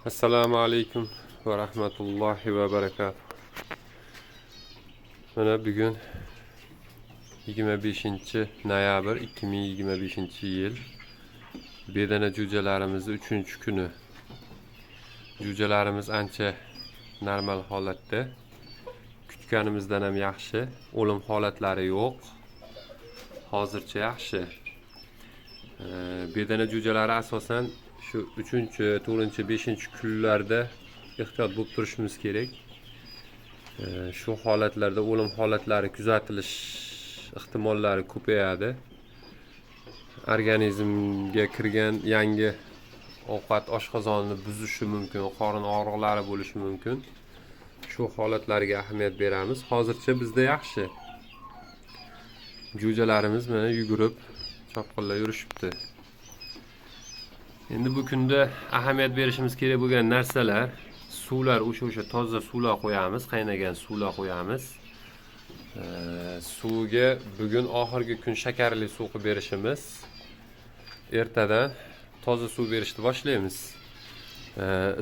Assalomu alaykum va rahmatullohi va barakatuh. Mana bugun 25-noyabr 2025-yil. Bedana jo'jalarimizni 3-kuni. Jo'jalarimiz ancha normal holatda. Kutganimizdan ham yaxshi. O'lim holatlari yo'q. Hozircha yaxshi. Bedana jo'jalari asosan shu 3, 4, 5-kunlarda ehtiyot bo'lib turishimiz kerak. Shu holatlarda o'lim holatlari kuzatilish ehtimollari ko'payadi. Organizmga kirgan yangi ovqat oshqozonni buzishi mumkin, qorin og'riqlari bo'lishi mumkin. Shu holatlarga ahamiyat beramiz. Hozircha bizda yaxshi. Jo'jalarimiz mana yugurib, chopqillab yurishibdi. Endi bu kunda ahamiyat berishimiz kerak bo'lgan narsalar, suvlar, o'sha toza suvlar qo'yamiz, qaynagan suvlar qo'yamiz. Suvga bugun oxirgi kun shakarli suv qilib berishimiz. Ertadan toza suv berishni boshlaymiz.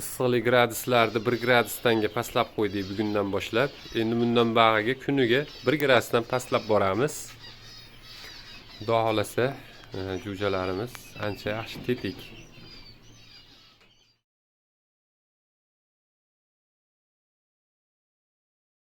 Issiqlik graduslarni 1 gradusdanga pastlab qo'ydik bugundan boshlab. Endi bundan bag'iga kuniga 1 gradusdan pastlab boramiz. Xudo xolasa, jo'jalarimiz ancha yaxshi tetik.